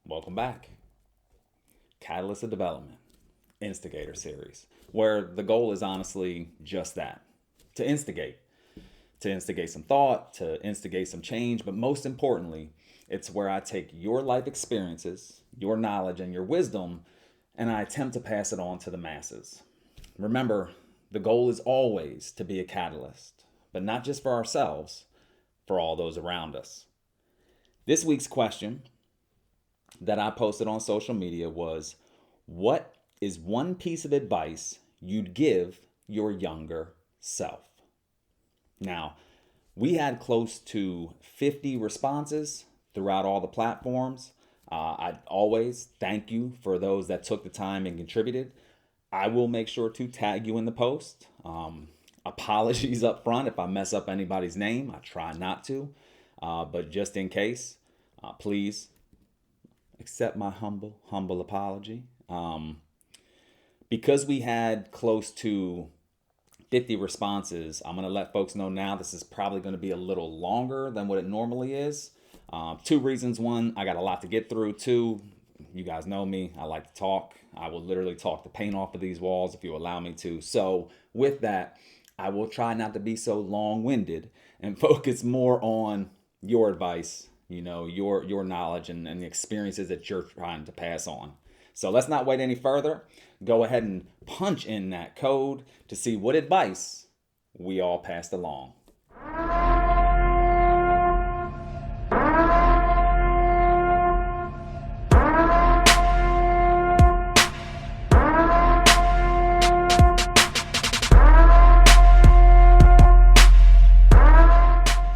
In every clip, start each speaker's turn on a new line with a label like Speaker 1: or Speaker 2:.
Speaker 1: Welcome back. Catalysts of Development InstaGATOR series, where the goal is honestly just that, to instigate. To instigate some thought, to instigate some change, but most importantly, it's where I take your life experiences, your knowledge, and your wisdom, and I attempt to pass it on to the masses. Remember, the goal is always to be a catalyst, but not just for ourselves, for all those around us. This week's question that I posted on social media was, what is one piece of advice you'd give your younger self? Now, we had close to 50 responses throughout all the platforms. I always thank you for those that took the time and contributed. I will make sure to tag you in the post. Apologies up front if I mess up anybody's name. I try not to, but just in case, please accept my humble apology. Because we had close to 50 responses, I'm going to let folks know now this is probably going to be a little longer than what it normally is. Two reasons. One, I got a lot to get through. Two, you guys know me. I like to talk. I will literally talk the paint off of these walls if you allow me to. So with that, I will try not to be so long-winded and focus more on your advice, your knowledge and the experiences that you're trying to pass on. So let's not wait any further. Go ahead and punch in that code to see what advice we all passed along.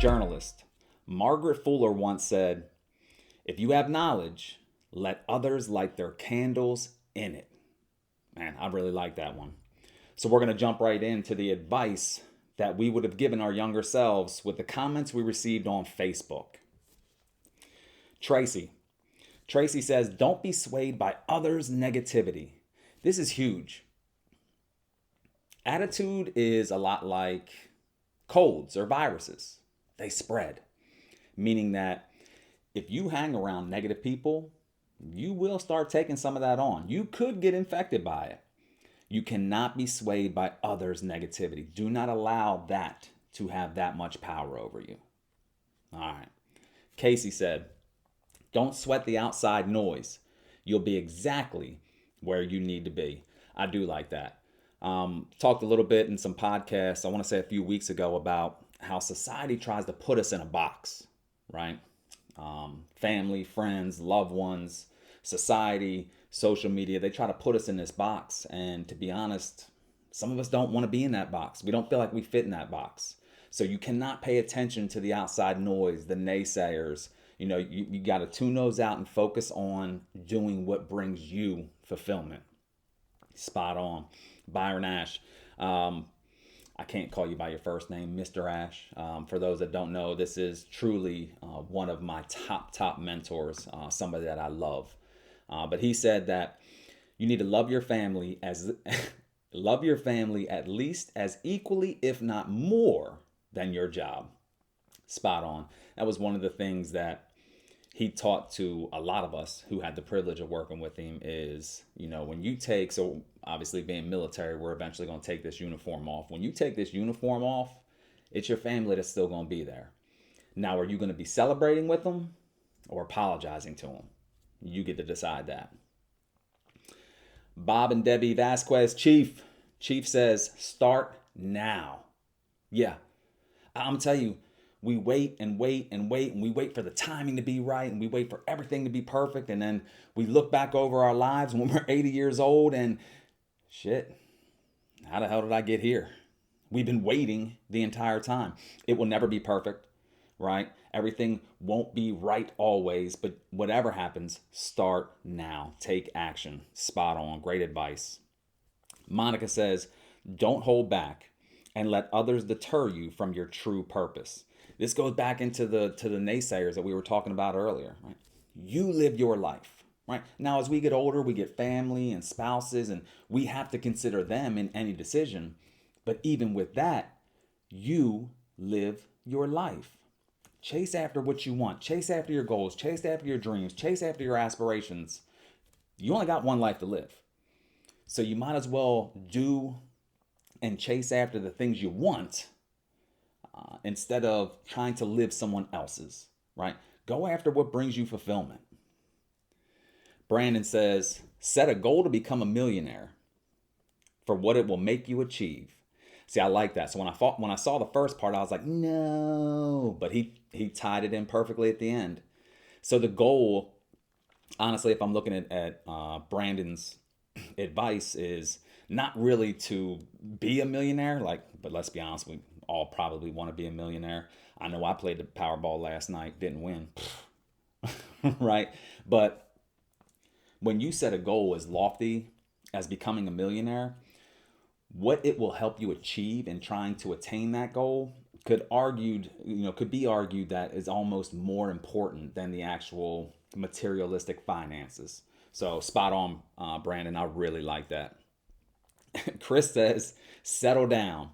Speaker 1: Journalist Margaret Fuller once said, "If you have knowledge, let others light their candles in it." Man, I really like that one. So we're going to jump right into the advice that we would have given our younger selves with the comments we received on Facebook. Tracy says, "Don't be swayed by others' negativity." This is huge. Attitude is a lot like colds or viruses. They spread, meaning that if you hang around negative people, you will start taking some of that on. You could get infected by it. You cannot be swayed by others' negativity. Do not allow that to have that much power over you. All right. Casey said, "Don't sweat the outside noise. You'll be exactly where you need to be." I do like that. Talked a little bit in some podcasts, I want to say a few weeks ago, about how society tries to put us in a box, right? Family, friends, loved ones, society, social media, they try to put us in this box. And to be honest, some of us don't want to be in that box. We don't feel like we fit in that box. So you cannot pay attention to the outside noise, the naysayers. You got to tune those out and focus on doing what brings you fulfillment. Spot on. Byron Ash. I can't call you by your first name, Mr. Ash. For those that don't know, this is truly one of my top mentors, somebody that I love. But he said that you need to love your family love your family at least as equally, if not more, than your job. Spot on. That was one of the things that he taught to a lot of us who had the privilege of working with him is, when you take, so obviously being military, we're eventually going to take this uniform off. When you take this uniform off, it's your family that's still going to be there. Now, are you going to be celebrating with them or apologizing to them? You get to decide that. Bob and Debbie Vasquez, Chief says, "Start now." Yeah, I'm telling you, we wait and wait and wait, and we wait for the timing to be right, and we wait for everything to be perfect, and then we look back over our lives when we're 80 years old and shit, how the hell did I get here? We've been waiting the entire time. It will never be perfect, right? Everything won't be right always, but whatever happens, start now. Take action. Spot on. Great advice. Monica says, "Don't hold back and let others deter you from your true purpose." This goes back into the naysayers that we were talking about earlier, right? You live your life, right? Now, as we get older, we get family and spouses, and we have to consider them in any decision. But even with that, you live your life. Chase after what you want. Chase after your goals. Chase after your dreams. Chase after your aspirations. You only got one life to live. So you might as well do and chase after the things you want instead of trying to live someone else's, right? Go after what brings you fulfillment. Brandon says, set a goal to become a millionaire for what it will make you achieve. See, I like that. So when I saw the first part, I was like, no, but he tied it in perfectly at the end. So the goal, honestly, if I'm looking at Brandon's advice, is not really to be a millionaire. But let's be honest, we all probably want to be a millionaire. I know I played the Powerball last night, didn't win, right? But when you set a goal as lofty as becoming a millionaire, what it will help you achieve in trying to attain that goal could be argued that is almost more important than the actual materialistic finances. So spot on, Brandon. I really like that. Chris says, settle down.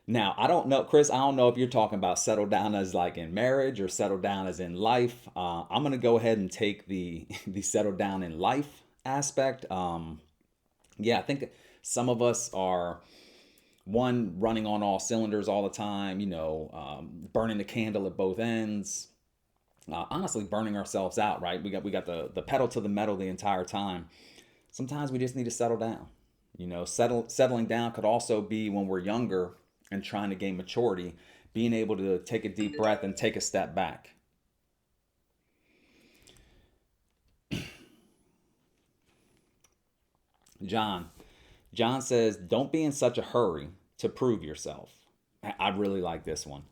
Speaker 1: Now, I don't know, Chris, I don't know if you're talking about settle down as like in marriage or settle down as in life. I'm going to go ahead and take the settle down in life aspect. I think some of us are running on all cylinders all the time, burning the candle at both ends, honestly burning ourselves out, right? We got the pedal to the metal the entire time. Sometimes we just need to settle down. Settling down could also be when we're younger and trying to gain maturity, being able to take a deep breath and take a step back. John says, don't be in such a hurry to prove yourself. I really like this one.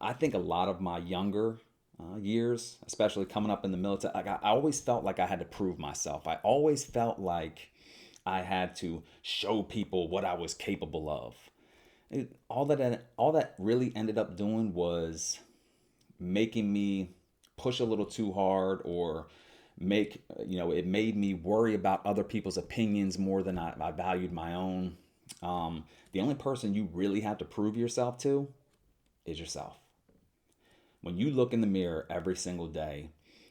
Speaker 1: I think a lot of my younger years, especially coming up in the military, I always felt like I had to prove myself. I always felt like I had to show people what I was capable of. All that really ended up doing was making me push a little too hard, or it made me worry about other people's opinions more than I valued my own. The only person you really have to prove yourself to is yourself. When you look in the mirror every single day,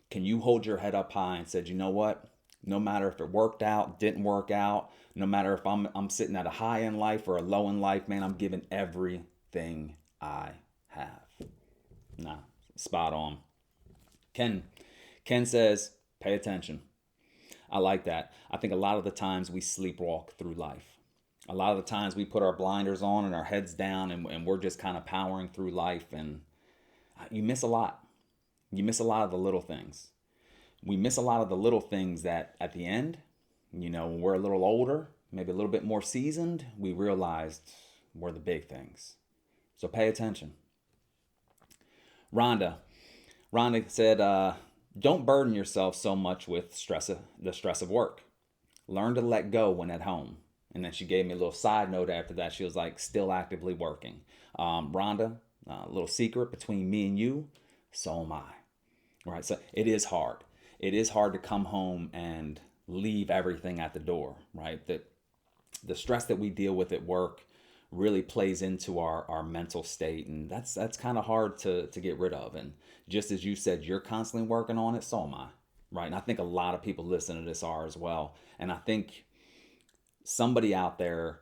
Speaker 1: can you hold your head up high and say, you know what? No matter if it worked out, didn't work out, no matter if I'm sitting at a high in life or a low in life, man, I'm giving everything I have. Nah, spot on. Ken says, pay attention. I like that. I think a lot of the times we sleepwalk through life. A lot of the times we put our blinders on and our heads down, and we're just kind of powering through life, and you miss a lot. You miss a lot of the little things. We miss a lot of the little things that at the end, when we're a little older, maybe a little bit more seasoned, we realized were the big things. So pay attention. Rhonda said, don't burden yourself so much with the stress of work. Learn to let go when at home. And then she gave me a little side note after that. She was like, still actively working. Rhonda, a little secret between me and you, so am I. Right? So it is hard. It is hard to come home and leave everything at the door, right? That the stress that we deal with at work really plays into our mental state, and that's kind of hard to get rid of. And just as you said, you're constantly working on it, so am I, right? And I think a lot of people listening to this are as well. And I think somebody out there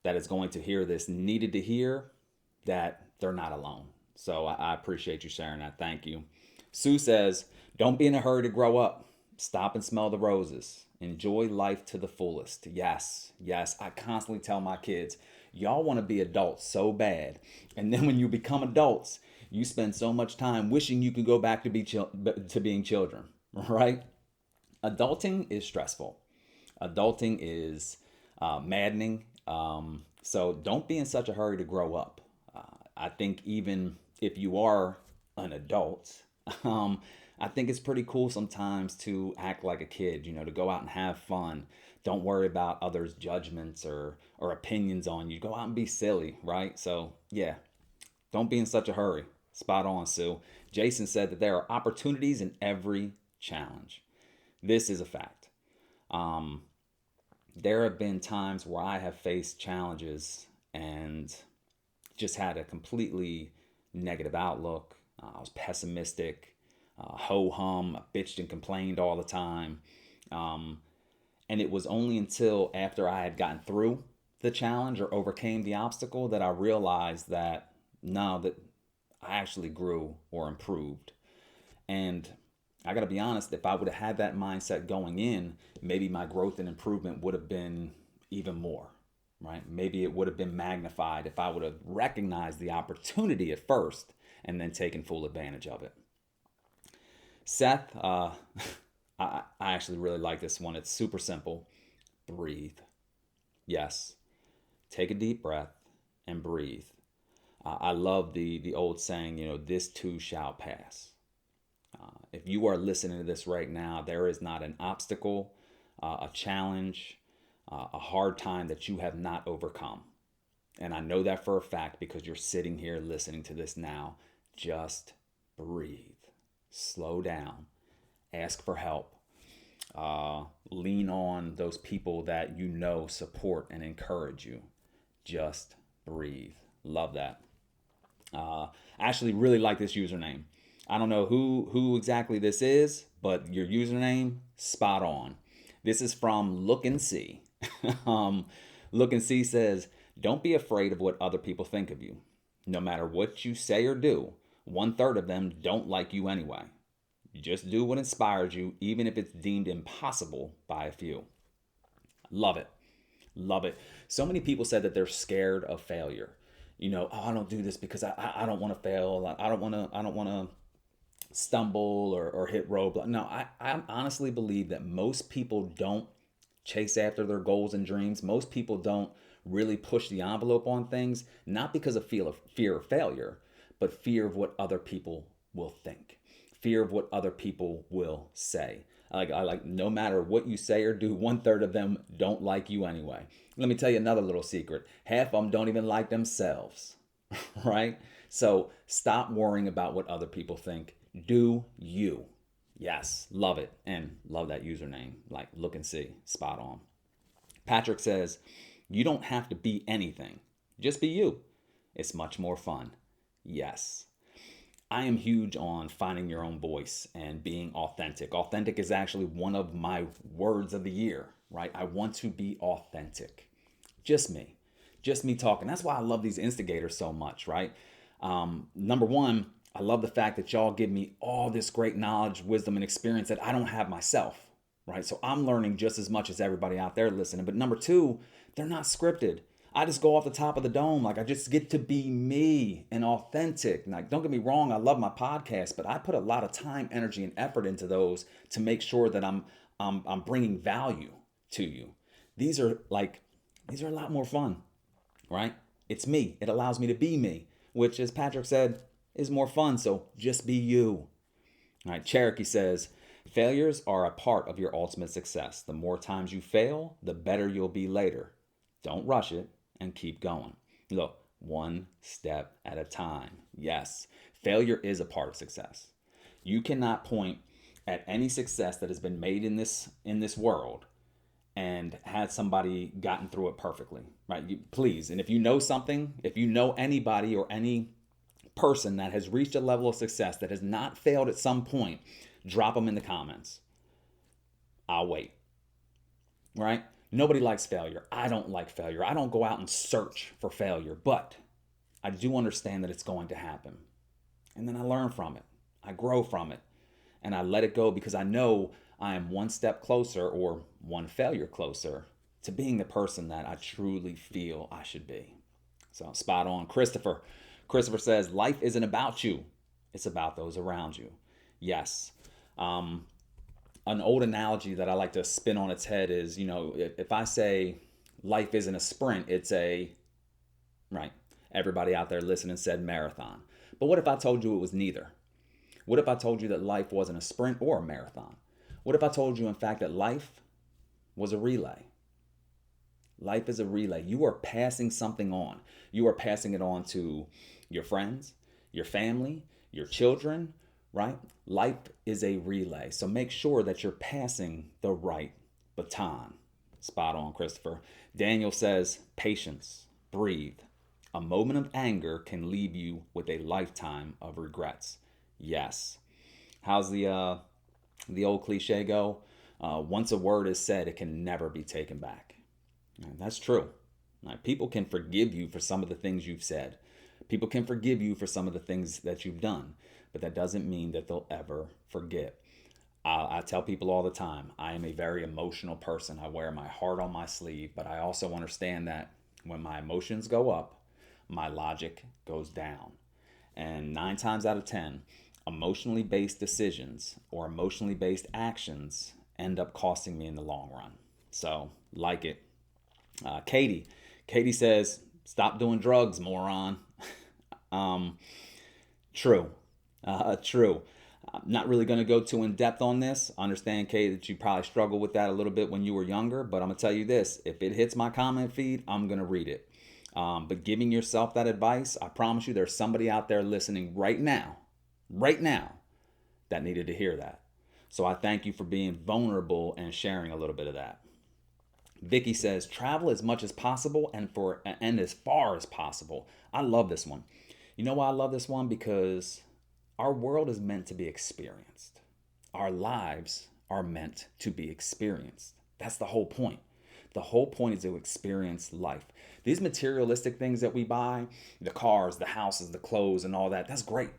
Speaker 1: that is going to hear this needed to hear that they're not alone. So I appreciate you sharing that. Thank you. Sue says, don't be in a hurry to grow up. Stop and smell the roses. Enjoy life to the fullest. Yes. I constantly tell my kids, y'all want to be adults so bad. And then when you become adults, you spend so much time wishing you could go back to being children, right? Adulting is stressful. Adulting is maddening. So don't be in such a hurry to grow up. I think even if you are an adult, I think it's pretty cool sometimes to act like a kid, to go out and have fun. Don't worry about others' judgments or opinions on you. Go out and be silly, right? So, yeah, don't be in such a hurry. Spot on, Sue. Jason said that there are opportunities in every challenge. This is a fact. There have been times where I have faced challenges and just had to completely negative outlook. I was pessimistic, ho-hum, I bitched and complained all the time. And it was only until after I had gotten through the challenge or overcame the obstacle that I realized that no, that I actually grew or improved. And I got to be honest, if I would have had that mindset going in, maybe my growth and improvement would have been even more, right? Maybe it would have been magnified if I would have recognized the opportunity at first and then taken full advantage of it. Seth, I actually really like this one. It's super simple. Breathe. Yes. Take a deep breath and breathe. I love the old saying, this too shall pass. If you are listening to this right now, there is not an obstacle, a challenge, a hard time that you have not overcome. And I know that for a fact because you're sitting here listening to this now. Just breathe. Slow down. Ask for help. Lean on those people that you know support and encourage you. Just breathe. Love that. I actually really like this username. I don't know who exactly this is, but your username, spot on. This is from Look and See. Look and See says, don't be afraid of what other people think of you. No matter what you say or do, 1/3 of them don't like you anyway. You just do what inspires you, even if it's deemed impossible by a few. Love it. Love it. So many people said that they're scared of failure. I don't do this because I don't want to fail. I don't want to stumble or hit roadblock. No, I honestly believe that most people don't chase after their goals and dreams. Most people don't really push the envelope on things, not because of fear of failure, but fear of what other people will think. Fear of what other people will say. I like no matter what you say or do, 1/3 of them don't like you anyway. Let me tell you another little secret. Half of them don't even like themselves, right? So stop worrying about what other people think. Do you. Yes, love it. And love that username. Like Look and See, spot on. Patrick says, you don't have to be anything. Just be you. It's much more fun. Yes. I am huge on finding your own voice and being authentic. Authentic is actually one of my words of the year, right? I want to be authentic. Just me talking. That's why I love these instigators so much, right? Number one, I love the fact that y'all give me all this great knowledge, wisdom, and experience that I don't have myself, right? So I'm learning just as much as everybody out there listening. But number two, they're not scripted. I just go off the top of the dome. Like I just get to be me and authentic. Like, don't get me wrong. I love my podcast, but I put a lot of time, energy, and effort into those to make sure that I'm bringing value to you. These are a lot more fun, right? It's me. It allows me to be me, which, as Patrick said, is more fun. So just be you. All right. Cherokee says, failures are a part of your ultimate success. The more times you fail, the better you'll be later. Don't rush it and keep going. Look, one step at a time. Yes, failure is a part of success. You cannot point at any success that has been made in this world and had somebody gotten through it perfectly, right? Please, and if you know something, if you know anybody or any person that has reached a level of success that has not failed at some point, drop them in the comments. I'll wait, right? Nobody likes failure. I don't like failure. I don't go out and search for failure, but I do understand that it's going to happen. And then I learn from it. I grow from it. And I let it go because I know I am one step closer or one failure closer to being the person that I truly feel I should be. So spot on. Christopher says, life isn't about you. It's about those around you. Yes. An old analogy that I like to spin on its head is, if I say life isn't a sprint, it's right, everybody out there listening said marathon. But what if I told you it was neither? What if I told you that life wasn't a sprint or a marathon? What if I told you, in fact, that life was a relay? Life is a relay. You are passing something on. You are passing it on to your friends, your family, your children, right? Life is a relay. So make sure that you're passing the right baton. Spot on, Christopher. Daniel says, patience, breathe. A moment of anger can leave you with a lifetime of regrets. Yes. How's the old cliche go? Once a word is said, it can never be taken back. And that's true. Like, people can forgive you for some of the things you've said. People can forgive you for some of the things that you've done, but that doesn't mean that they'll ever forget. I tell people all the time, I am a very emotional person. I wear my heart on my sleeve, but I also understand that when my emotions go up, my logic goes down. And 9 times out of 10, emotionally based decisions or emotionally based actions end up costing me in the long run. So, like it. Katie says, stop doing drugs, moron. True. True. I'm not really going to go too in depth on this. I understand, Kate, that you probably struggled with that a little bit when you were younger, but I'm going to tell you this. If it hits my comment feed, I'm going to read it. But giving yourself that advice, I promise you there's somebody out there listening right now, that needed to hear that. So I thank you for being vulnerable and sharing a little bit of that. Vicky says, travel as much as possible and as far as possible. I love this one. You know why I love this one? Because our world is meant to be experienced. Our lives are meant to be experienced. That's the whole point. The whole point is to experience life. These materialistic things that we buy, the cars, the houses, the clothes, and all that, that's great.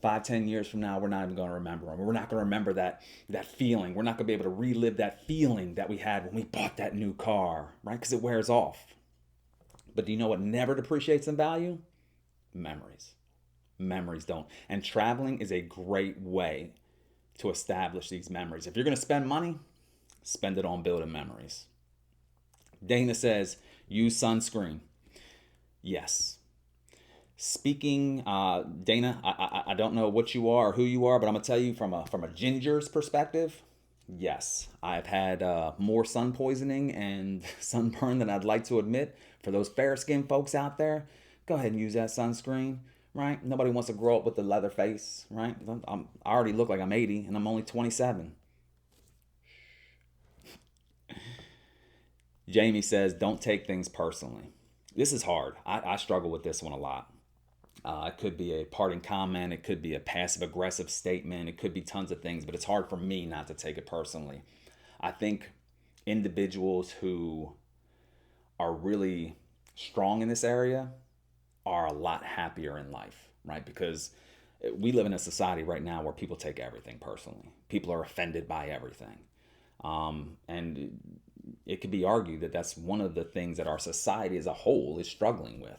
Speaker 1: 5-10 years from now, we're not even going to remember them. We're not going to remember that feeling. We're not going to be able to relive that feeling that we had when we bought that new car, right? Because it wears off. But do you know what never depreciates in value? Memories. Memories don't. And traveling is a great way to establish these memories. If you're going to spend money, spend it on building memories. Dana says, use sunscreen. Yes. Speaking, Dana, I don't know what you are or who you are, but I'm gonna tell you from a ginger's perspective, yes, I've had more sun poisoning and sunburn than I'd like to admit. For those fair skinned folks out there, go ahead and use that sunscreen, right? Nobody wants to grow up with the leather face, right? I already look like I'm 80 and I'm only 27. Jamie says, don't take things personally. This is hard. I struggle with this one a lot. It could be a parting comment. It could be a passive aggressive statement. It could be tons of things, but it's hard for me not to take it personally. I think individuals who are really strong in this area are a lot happier in life, right? Because we live in a society right now where people take everything personally. People are offended by everything. And it could be argued that that's one of the things that our society as a whole is struggling with.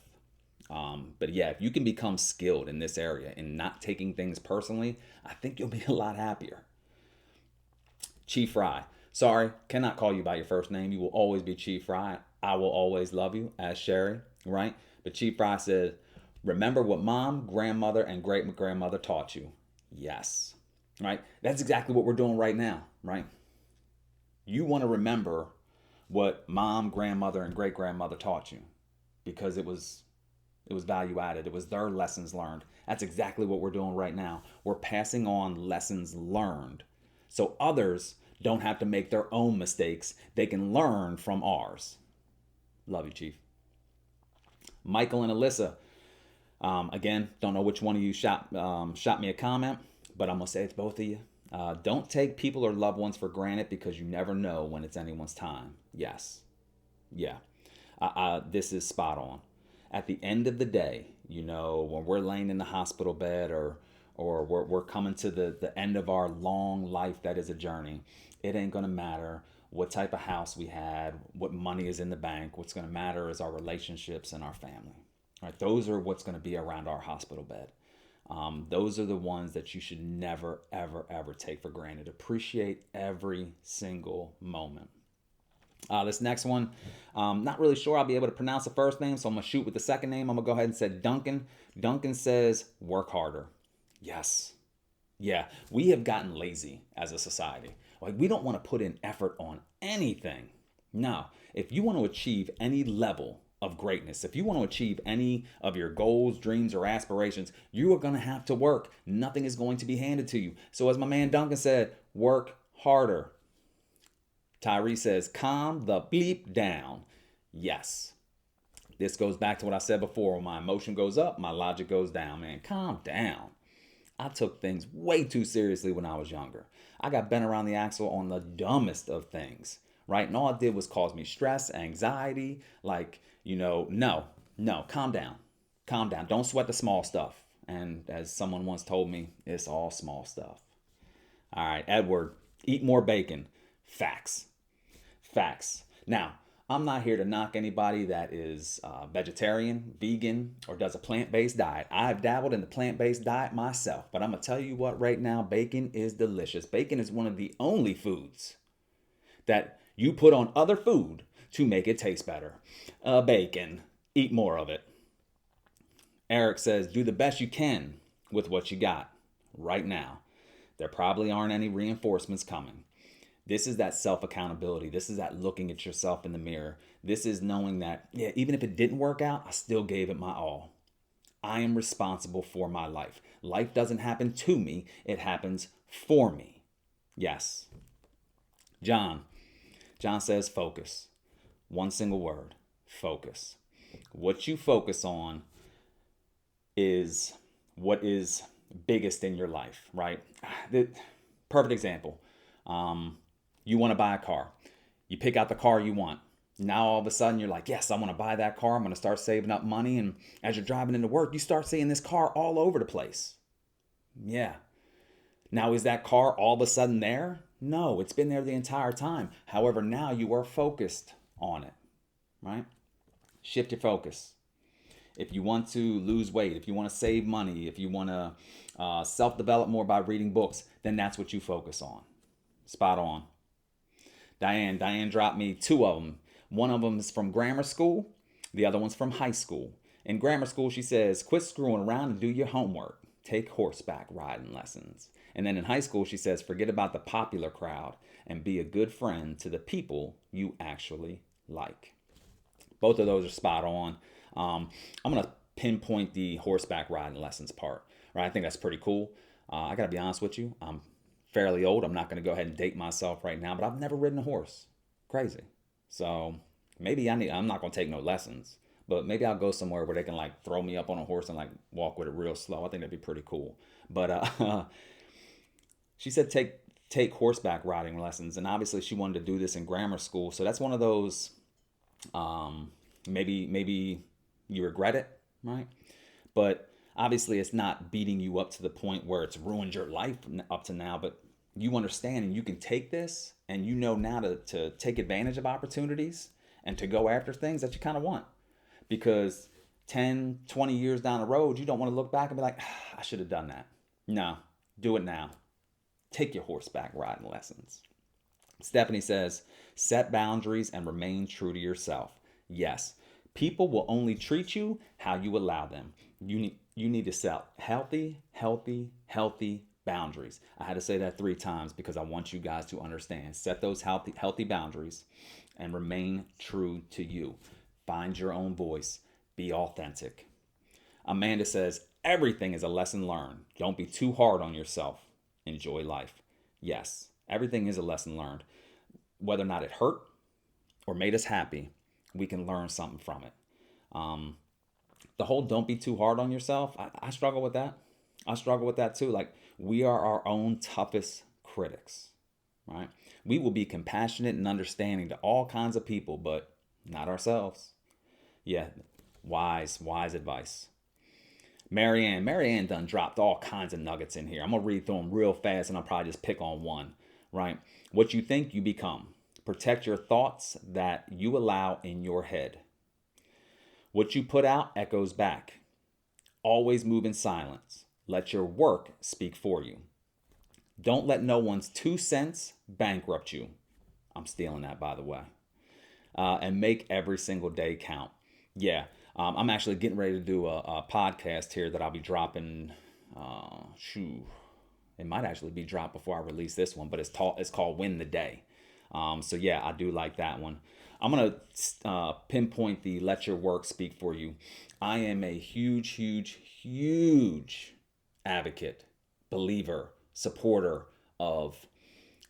Speaker 1: But yeah, if you can become skilled in this area and not taking things personally, I think you'll be a lot happier. Chief Fry. Sorry, cannot call you by your first name. You will always be Chief Fry. I will always love you as Sherry, right? But Chief Fry says, remember what mom, grandmother, and great-grandmother taught you. Yes, right? That's exactly what we're doing right now, right? You want to remember what mom, grandmother, and great-grandmother taught you because it was value added. It was their lessons learned. That's exactly what we're doing right now. We're passing on lessons learned so others don't have to make their own mistakes. They can learn from ours. Love you, Chief. Michael and Alyssa. Again, don't know which one of you shot me a comment, but I'm going to say it's both of you. Don't take people or loved ones for granted because you never know when it's anyone's time. Yes. Yeah. This is spot on. At the end of the day, you know, when we're laying in the hospital bed or we're coming to the end of our long life that is a journey, it ain't going to matter what type of house we had, what money is in the bank. What's going to matter is our relationships and our family. Right? Those are what's going to be around our hospital bed. Those are the ones that you should never, ever, ever take for granted. Appreciate every single moment. This next one, not really sure I'll be able to pronounce the first name, so I'm going to shoot with the second name. I'm going to go ahead and say Duncan. Duncan says, work harder. Yes. Yeah, we have gotten lazy as a society. Like, we don't want to put in effort on anything. No, if you want to achieve any level of greatness, if you want to achieve any of your goals, dreams, or aspirations, you are going to have to work. Nothing is going to be handed to you. So as my man Duncan said, work harder. Tyree says, calm the bleep down. Yes. This goes back to what I said before. When my emotion goes up, my logic goes down. Man, calm down. I took things way too seriously when I was younger. I got bent around the axle on the dumbest of things, right? And all it did was cause me stress, anxiety. Like, no, calm down. Calm down. Don't sweat the small stuff. And as someone once told me, it's all small stuff. All right, Edward, eat more bacon. Facts. Facts. Now, I'm not here to knock anybody that is vegetarian, vegan, or does a plant-based diet. I've dabbled in the plant-based diet myself, but I'm going to tell you what right now, bacon is delicious. Bacon is one of the only foods that you put on other food to make it taste better. Bacon. Eat more of it. Eric says, do the best you can with what you got right now. There probably aren't any reinforcements coming. This is that self-accountability. This is that looking at yourself in the mirror. This is knowing that, yeah, even if it didn't work out, I still gave it my all. I am responsible for my life. Life doesn't happen to me. It happens for me. Yes. John says focus. One single word, focus. What you focus on is what is biggest in your life, right? The perfect example. You want to buy a car. You pick out the car you want. Now all of a sudden you're like, yes, I want to buy that car. I'm going to start saving up money. And as you're driving into work, you start seeing this car all over the place. Yeah. Now is that car all of a sudden there? No, it's been there the entire time. However, now you are focused on it, right? Shift your focus. If you want to lose weight, if you want to save money, if you want to self-develop more by reading books, then that's what you focus on. Spot on. Diane dropped me 2 of them. One of them is from grammar school. The other one's from high school. In grammar school, she says, quit screwing around and do your homework. Take horseback riding lessons. And then in high school, she says, forget about the popular crowd and be a good friend to the people you actually like. Both of those are spot on. I'm going to pinpoint the horseback riding lessons part, right? I think that's pretty cool. I got to be honest with you. I'm fairly old. I'm not going to go ahead and date myself right now, but I've never ridden a horse. Crazy. So maybe I'm not going to take no lessons, but maybe I'll go somewhere where they can like throw me up on a horse and like walk with it real slow. I think that'd be pretty cool. But she said take horseback riding lessons, and obviously she wanted to do this in grammar school. So that's one of those maybe you regret it, right? But obviously it's not beating you up to the point where it's ruined your life up to now, but you understand and you can take this and you know now to take advantage of opportunities and to go after things that you kind of want. Because 10, 20 years down the road, you don't want to look back and be like, I should have done that. No, do it now. Take your horseback riding lessons. Stephanie says, set boundaries and remain true to yourself. Yes, people will only treat you how you allow them. You need to set healthy boundaries. I had to say that 3 times because I want you guys to understand. Set those healthy boundaries and remain true to you. Find your own voice. Be authentic. Amanda says, everything is a lesson learned. Don't be too hard on yourself. Enjoy life. Yes, everything is a lesson learned. Whether or not it hurt or made us happy, we can learn something from it. The whole don't be too hard on yourself, I struggle with that. I struggle with that too. Like, we are our own toughest critics, right? We will be compassionate and understanding to all kinds of people, but not ourselves. Yeah, wise advice. Marianne done dropped all kinds of nuggets in here. I'm going to read through them real fast and I'll probably just pick on one, right? What you think, you become. Protect your thoughts that you allow in your head. What you put out echoes back. Always move in silence. Let your work speak for you. Don't let no one's 2 cents bankrupt you. I'm stealing that, by the way. And make every single day count. Yeah, I'm actually getting ready to do a podcast here that I'll be dropping. It might actually be dropped before I release this one, but it's called Win the Day. So yeah, I do like that one. I'm going to pinpoint the let your work speak for you. I am a huge advocate, believer, supporter of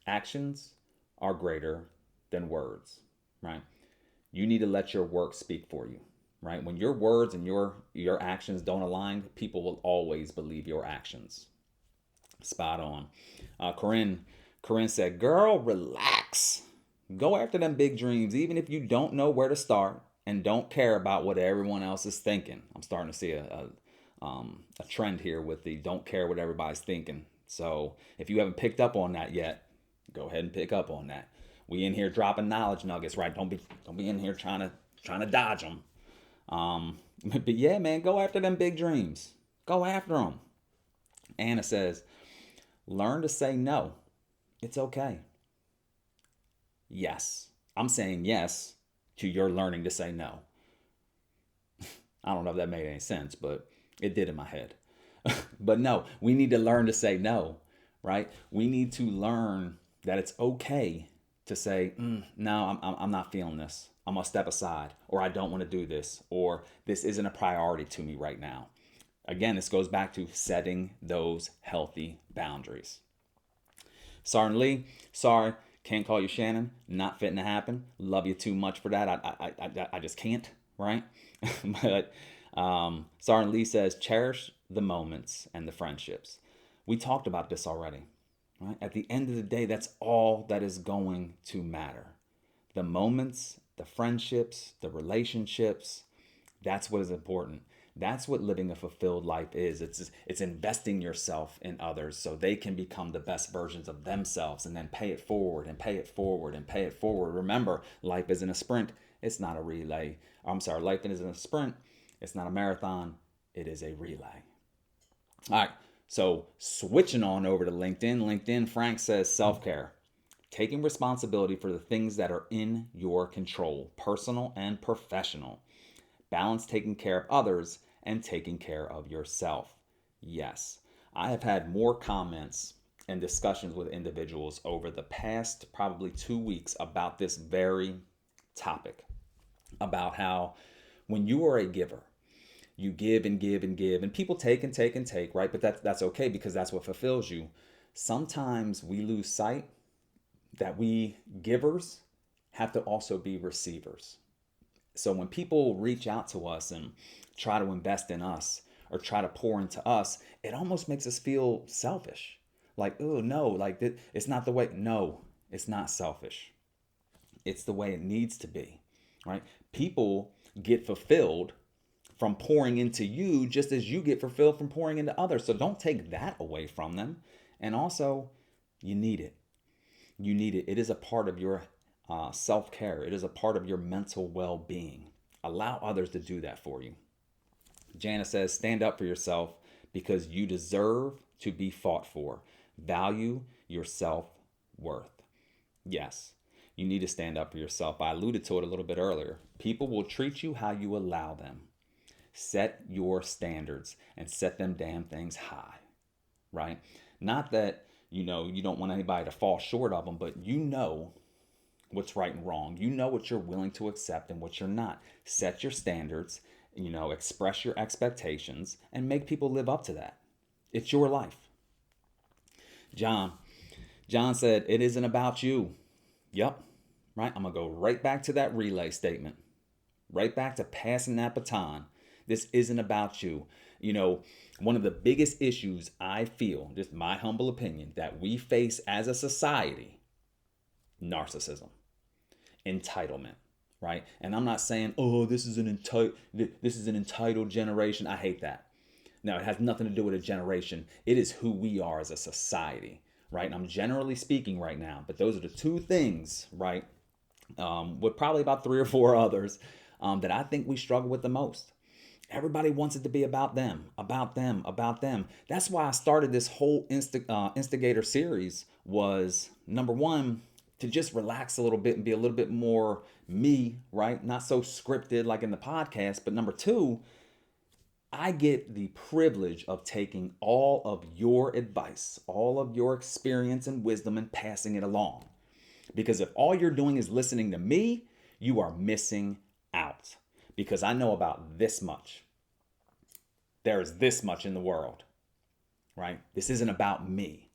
Speaker 1: actions are greater than words, right? You need to let your work speak for you, right? When your words and your actions don't align, people will always believe your actions. Spot on. Corinne said, "Girl, relax. Go after them big dreams, even if you don't know where to start and don't care about what everyone else is thinking." I'm starting to see a trend here with the don't care what everybody's thinking. So if you haven't picked up on that yet, go ahead and pick up on that. We in here dropping knowledge nuggets, right? Don't be in here trying to dodge them. But yeah, man, go after them big dreams. Go after them. Anna says, "Learn to say no. It's okay." Yes. I'm saying yes to your learning to say no. I don't know if that made any sense, but it did in my head. But no, we need to learn to say no, right? We need to learn that it's okay to say, no, I'm not feeling this. I'm going to step aside, or I don't want to do this, or this isn't a priority to me right now. Again, this goes back to setting those healthy boundaries. Sergeant Lee, sorry, can't call you Shannon. Not fitting to happen. Love you too much for that. I just can't, right? But Sergeant Lee says, cherish the moments and the friendships. We talked about this already, right? At the end of the day, that's all that is going to matter. The moments, the friendships, the relationships, that's what is important. That's what living a fulfilled life is. It's investing yourself in others so they can become the best versions of themselves, and then pay it forward and pay it forward and pay it forward. Remember, life isn't a sprint. It's not a relay. Life isn't a sprint. It's not a marathon. It is a relay. All right. So switching on over to LinkedIn. LinkedIn, Frank says self-care. Taking responsibility for the things that are in your control, personal and professional. Balance taking care of others and taking care of yourself. Yes, I have had more comments and discussions with individuals over the past probably 2 weeks about this very topic, about how when you are a giver, you give and give and give, and people take and take and take, right? But that's okay, because that's what fulfills you. Sometimes we lose sight that we givers have to also be receivers. So when people reach out to us and try to invest in us or try to pour into us, it almost makes us feel selfish. Like, oh no, like it's not the way. No, it's not selfish. It's the way it needs to be, right? People get fulfilled from pouring into you just as you get fulfilled from pouring into others. So don't take that away from them. And also, you need it. You need it. It is a part of your self-care. It is a part of your mental well-being. Allow others to do that for you. Jana says, stand up for yourself because you deserve to be fought for. Value your self-worth. Yes, you need to stand up for yourself. I alluded to it a little bit earlier. People will treat you how you allow them. Set your standards and set them damn things high, right? Not that, you don't want anybody to fall short of them, but you know what's right and wrong. You know what you're willing to accept and what you're not. Set your standards, express your expectations, and make people live up to that. It's your life. John said, it isn't about you. Yep. Right. I'm going to go right back to that relay statement, right back to passing that baton. This isn't about you. One of the biggest issues I feel, just my humble opinion, that we face as a society, narcissism, entitlement, right? And I'm not saying, oh, this is an entitled generation. I hate that. No, it has nothing to do with a generation. It is who we are as a society, right? And I'm generally speaking right now, but those are the two things, right? With probably about 3 or 4 others that I think we struggle with the most. Everybody wants it to be about them, about them, about them. That's why I started this whole instigator series, was number one, to just relax a little bit and be a little bit more me, right? Not so scripted like in the podcast. But number two, I get the privilege of taking all of your advice, all of your experience and wisdom, and passing it along. Because if all you're doing is listening to me, you are missing out. Because I know about this much. There is this much in the world, right? This isn't about me.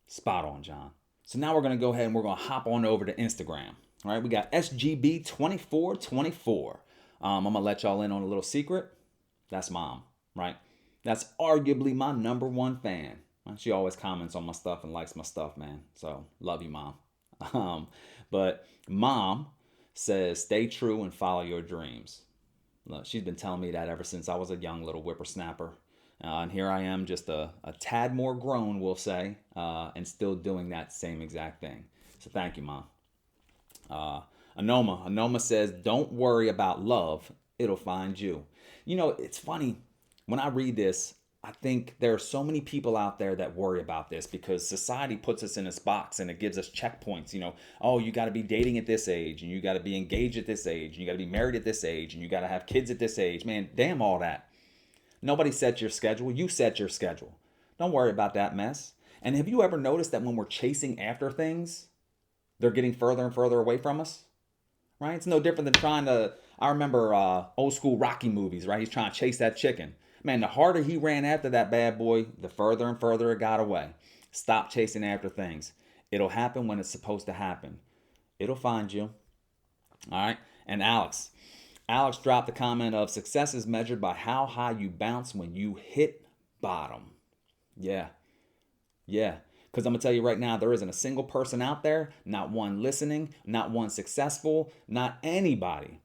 Speaker 1: Spot on, John. So now we're going to go ahead and we're going to hop on over to Instagram. All right, we got SGB2424. I'm going to let y'all in on a little secret. That's Mom, right? That's arguably my number one fan. She always comments on my stuff and likes my stuff, man. So love you, Mom. But Mom says, stay true and follow your dreams. Look, she's been telling me that ever since I was a young little whippersnapper. And here I am, just a tad more grown, we'll say, and still doing that same exact thing. So thank you, Mom. Anoma says, don't worry about love. It'll find you. You know, it's funny. When I read this, I think there are so many people out there that worry about this because society puts us in this box and it gives us checkpoints. You know, oh, you got to be dating at this age and you got to be engaged at this age and you got to be married at this age and you got to have kids at this age. Man, damn all that. Nobody set your schedule. You set your schedule. Don't worry about that mess. And have you ever noticed that when we're chasing after things, they're getting further and further away from us? Right? It's no different than trying to, I remember old school Rocky movies, right? He's trying to chase that chicken. Man, the harder he ran after that bad boy, the further and further it got away. Stop chasing after things. It'll happen when it's supposed to happen. It'll find you. All right? And Alex dropped the comment of success is measured by how high you bounce when you hit bottom. Yeah. Because I'm going to tell you right now, there isn't a single person out there, not one listening, not one successful, not anybody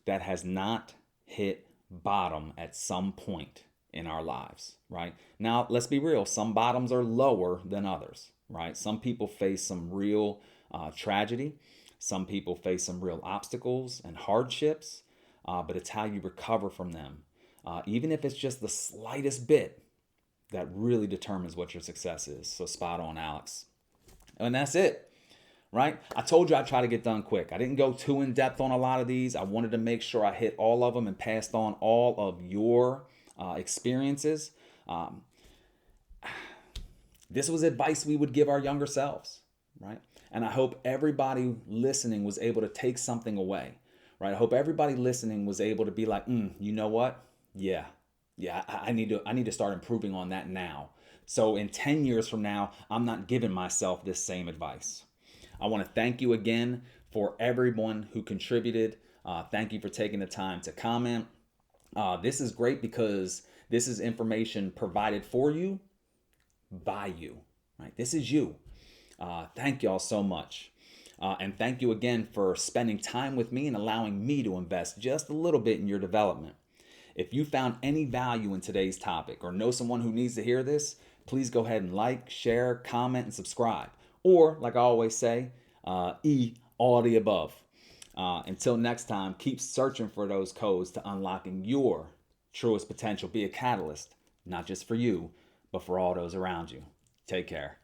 Speaker 1: that has not hit bottom at some point in our lives, right? Now, let's be real. Some bottoms are lower than others, right? Some people face some real tragedy. Some people face some real obstacles and hardships, but it's how you recover from them. Even if it's just the slightest bit, that really determines what your success is. So spot on, Alex. And that's it. Right? I told you I'd try to get done quick. I didn't go too in depth on a lot of these. I wanted to make sure I hit all of them and passed on all of your experiences. This was advice we would give our younger selves, right? And I hope everybody listening was able to take something away, right? I hope everybody listening was able to be like, you know what? Yeah, I need to start improving on that now. So in 10 years from now, I'm not giving myself this same advice. I want to thank you again for everyone who contributed. Thank you for taking the time to comment. This is great because this is information provided for you by you, right? This is you. Thank y'all so much. And thank you again for spending time with me and allowing me to invest just a little bit in your development. If you found any value in today's topic or know someone who needs to hear this, please go ahead and like, share, comment, and subscribe. Or, like I always say, all of the above. Until next time, keep searching for those codes to unlocking your truest potential. Be a catalyst, not just for you, but for all those around you. Take care.